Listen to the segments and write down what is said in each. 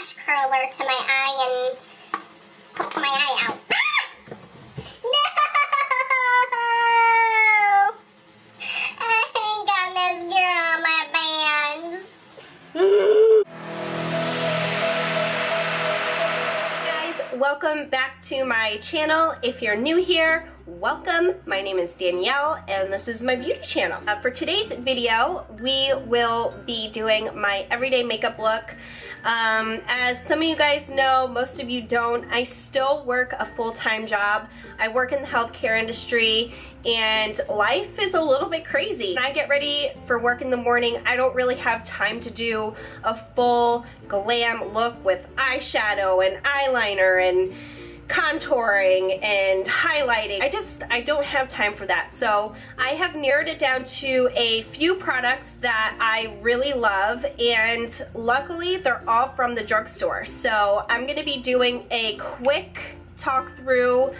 attach curler to my eye and poke my eye out. Ah! No! I got mascara on my bands. Hey guys, welcome back to my channel. If you're new here, welcome. My name is Danielle and this is my beauty channel. For today's video, we will be doing my everyday makeup look. As some of you guys know, most of you don't, I still work a full-time job. I work in the healthcare industry and life is a little bit crazy. When I get ready for work in the morning, I don't really have time to do a full glam look with eyeshadow and eyeliner and contouring and highlighting. I don't have time for that. So I have narrowed it down to a few products that I really love, and luckily they're all from the drugstore. So I'm gonna be doing a quick talk through,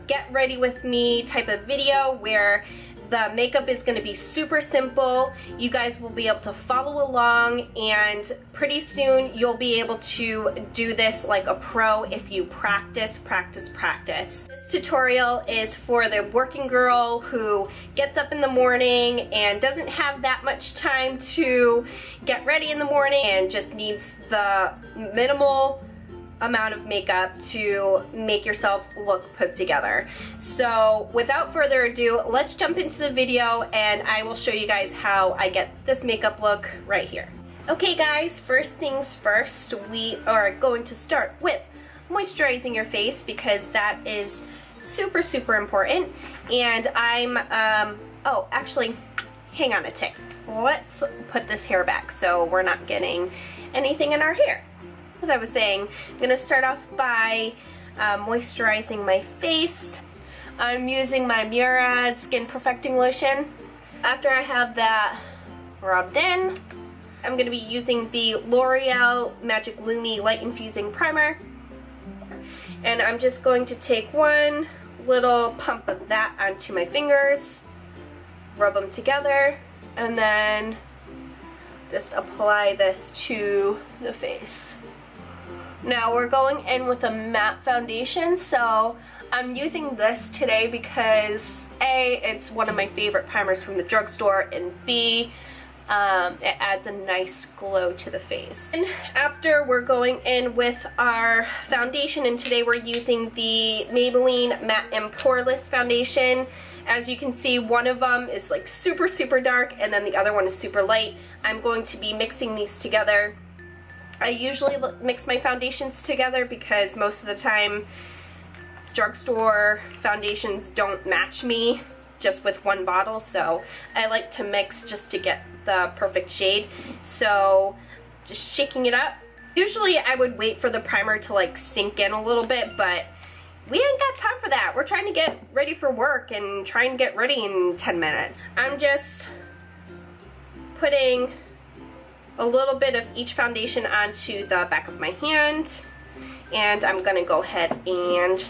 get ready with me type of video where the makeup is going to be super simple. You guys will be able to follow along, and pretty soon you'll be able to do this like a pro if you practice. This tutorial is for the working girl who gets up in the morning and doesn't have that much time to get ready in the morning and just needs the minimal amount of makeup to make yourself look put together. So without further ado, let's jump into the video and I will show you guys how I get this makeup look right here. Okay guys, first things first, we are going to start with moisturizing your face because that is super important. And oh actually, hang on a tick. Let's put this hair back so we're not getting anything in our hair. As I was saying, I'm going to start off by moisturizing my face. I'm using my Murad Skin Perfecting Lotion. After I have that rubbed in, I'm going to be using the Loreal Magic Lumi Light Infusing Primer. And I'm just going to take one little pump of that onto my fingers, rub them together, and then just apply this to the face. Now we're going in with a matte foundation, so I'm using this today because A, it's one of my favorite primers from the drugstore, and B, it adds a nice glow to the face. And after, we're going in with our foundation, and today we're using the Maybeline Matte and Poreless foundation. As you can see, one of them is like super dark and then the other one is super light. I'm going to be mixing these together. I usually mix my foundations together because most of the time drugstore foundations don't match me just with one bottle, so I like to mix just to get the perfect shade. So just shaking it up. Usually I would wait for the primer to like sink in a little bit, but we ain't got time for that. We're trying to get ready for work and trying to get ready in 10 minutes. I'm just putting a little bit of each foundation onto the back of my hand, and I'm gonna go ahead and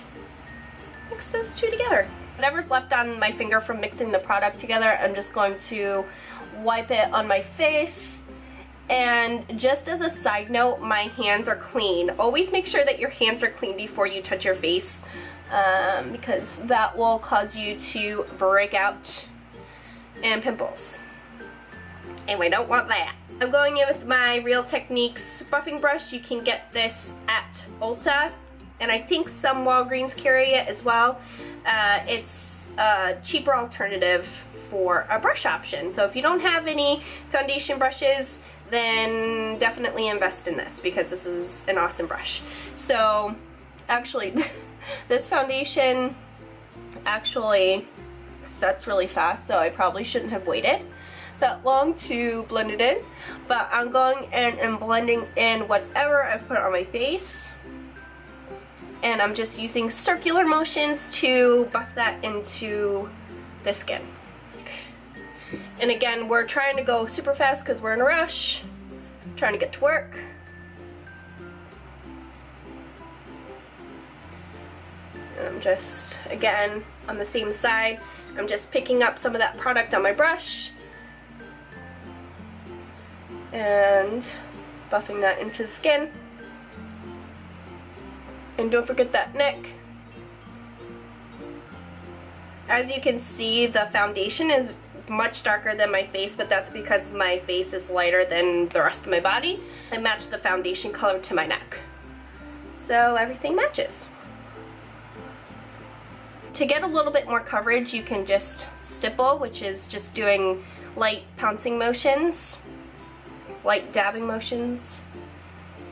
mix those two together. Whatever's left on my finger from mixing the product together, I'm just going to wipe it on my face. And just as a side note, my hands are clean. Always make sure that your hands are clean before you touch your face, because that will cause you to break out and pimples. And we don't want that. I'm going in with my Real Techniques buffing brush. You can get this at Ulta, and I think some Walgreens carry it as well. It's a cheaper alternative for a brush option. So if you don't have any foundation brushes, then definitely invest in this because this is an awesome brush. So actually, this foundation actually sets really fast, so I probably shouldn't have waited that long to blend it in, but I'm going in and blending in whatever I put on my face, and I'm just using circular motions to buff that into the skin. And again, we're trying to go super fast because we're in a rush, trying to get to work. And I'm just, again, on the same side, I'm just picking up some of that product on my brush and buffing that into the skin. And don't forget that neck. As you can see, the foundation is much darker than my face, but that's because my face is lighter than the rest of my body. I matched the foundation color to my neck. So everything matches. To get a little bit more coverage, you can just stipple, which is just doing light pouncing motions, light dabbing motions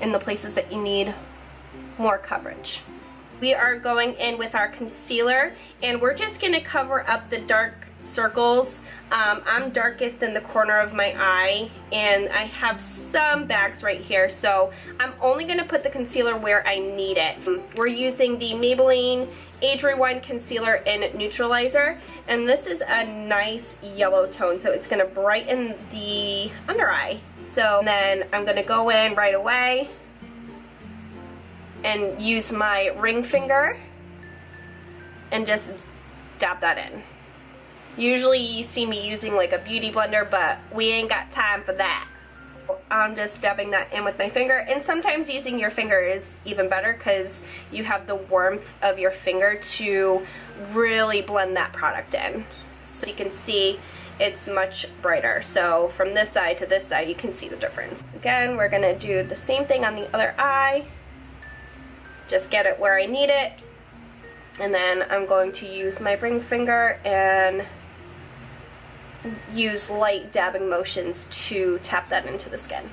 in the places that you need more coverage. We are going in with our concealer, and we're just going to cover up the dark circles. I'm darkest in the corner of my eye, and I have some bags right here, so I'm only going to put the concealer where I need it. We're using the Maybelline Age Rewind Concealer in Neutralizer, and this is a nice yellow tone, so it's going to brighten the under eye. So then I'm going to go in right away and use my ring finger and just dab that in. Usually you see me using like a beauty blender, but we ain't got time for that. I'm just dabbing that in with my finger, and sometimes using your finger is even better because you have the warmth of your finger to really blend that product in. So you can see it's much brighter. So from this side to this side, you can see the difference. Again, we're gonna do the same thing on the other eye. Just get it where I need it. And then I'm going to use my ring finger and use light dabbing motions to tap that into the skin.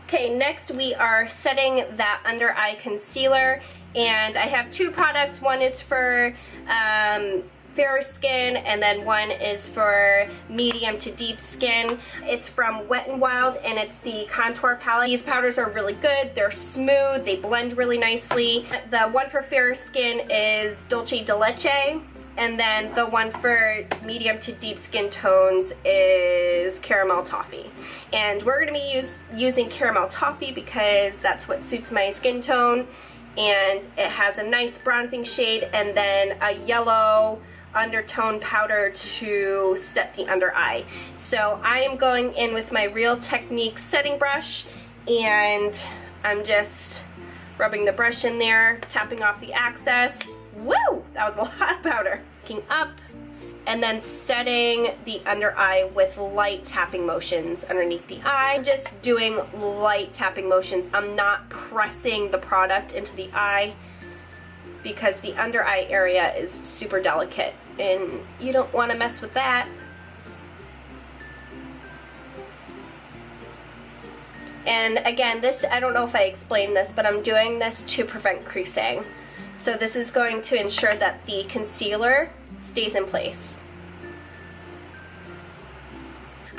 Okay, next we are setting that under eye concealer, and I have two products. One is for fairer skin, and then one is for medium to deep skin. It's from Wet n Wild, and it's the contour palette. These powders are really good. They're smooth, they blend really nicely. The one for fairer skin is Dulce De Leche, and then the one for medium to deep skin tones is Caramel Toffee. And we're gonna be using Caramel Toffee because that's what suits my skin tone, and it has a nice bronzing shade and then a yellow undertone powder to set the under eye. So I am going in with my Real Technique setting brush, and I'm just rubbing the brush in there, tapping off the excess. Woo! That was a lot of powder. Picking up and then setting the under eye with light tapping motions underneath the eye. I'm just doing light tapping motions. I'm not pressing the product into the eye because the under eye area is super delicate and you don't want to mess with that. And again, this, I don't know if I explained this, but I'm doing this to prevent creasing. So this is going to ensure that the concealer stays in place.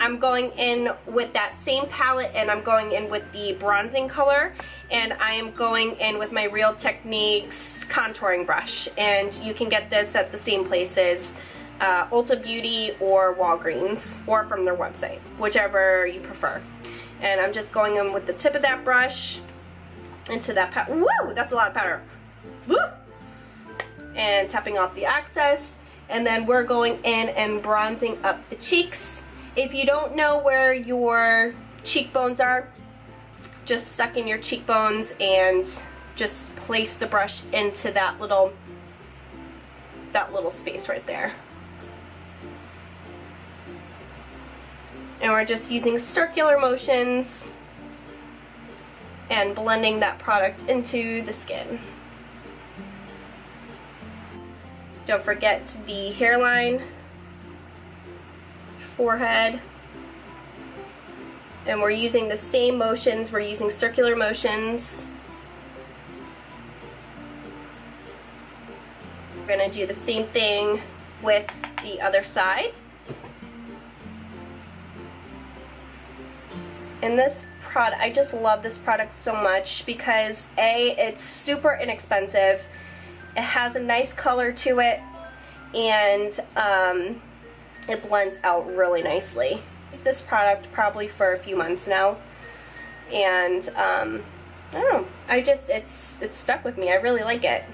I'm going in with that same palette, and I'm going in with the bronzing color, and I am going in with my Real Techniques contouring brush, and you can get this at the same places, Ulta Beauty or Walgreens, or from their website, whichever you prefer. And I'm just going in with the tip of that brush into that powder. Woo! That's a lot of powder. Woo! And tapping off the excess, and then we're going in and bronzing up the cheeks. If you don't know where your cheekbones are, just suck in your cheekbones and just place the brush into that little space right there. And we're just using circular motions and blending that product into the skin. Don't forget the hairline, forehead, and we're using the same motions. We're using circular motions. We're going to do the same thing with the other side. And this product, I just love this product so much because A, it's super inexpensive. It has a nice color to it, and it blends out really nicely. I've used this product probably for a few months now, and I don't know, it's stuck with me. I really like it.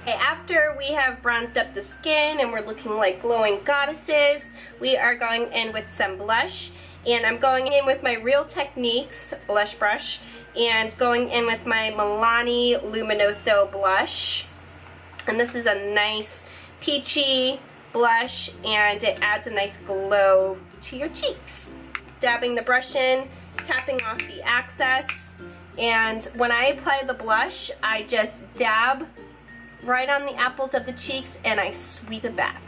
Okay, after we have bronzed up the skin and we're looking like glowing goddesses, we are going in with some blush. And I'm going in with my Real Techniques blush brush and going in with my Milani Luminoso blush. And this is a nice peachy blush, and it adds a nice glow to your cheeks. Dabbing the brush in, tapping off the excess, and when I apply the blush, I just dab right on the apples of the cheeks and I sweep it back.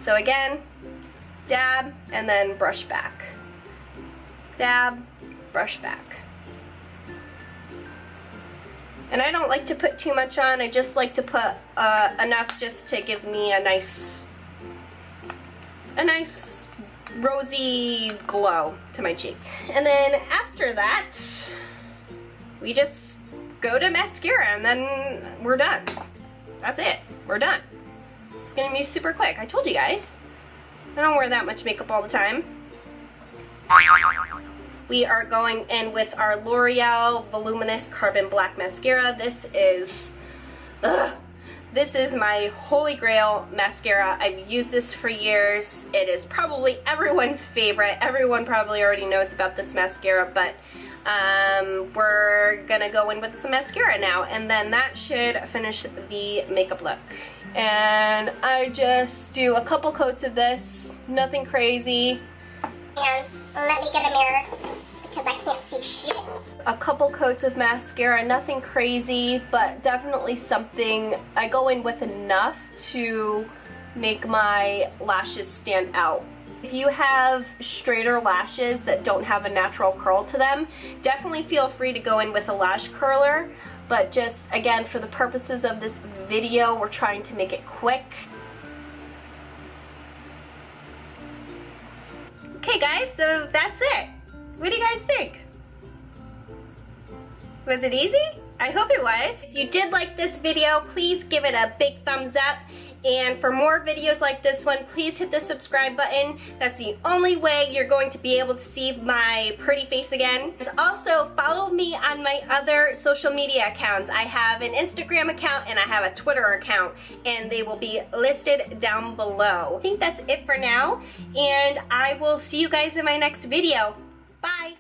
So again, dab and then brush back. Dab, brush back. And I don't like to put too much on, I just like to put enough just to give me a nice rosy glow to my cheek. And then after that, we just go to mascara and then we're done. That's it, we're done. It's gonna be super quick. I told you guys. I don't wear that much makeup all the time. We are going in with our Loreal Voluminous Carbon Black Mascara. This is my holy grail mascara. I've used this for years. It is probably everyone's favorite. Everyone probably already knows about this mascara, but we're gonna go in with some mascara now, and then that should finish the makeup look. And I just do a couple coats of this, nothing crazy. And let me get a mirror because I can't see shit. A couple coats of mascara, nothing crazy, but definitely something. I go in with enough to make my lashes stand out. If you have straighter lashes that don't have a natural curl to them, definitely feel free to go in with a lash curler, but just again, for the purposes of this video, we're trying to make it quick. Okay guys, so that's it. What do you guys think? Was it easy? I hope it was. If you did like this video, please give it a big thumbs up. And for more videos like this one, please hit the subscribe button. That's the only way you're going to be able to see my pretty face again. And also follow me on my other social media accounts. I have an Instagram account and I have a Twitter account, and they will be listed down below. I think that's it for now, and I will see you guys in my next video. Bye!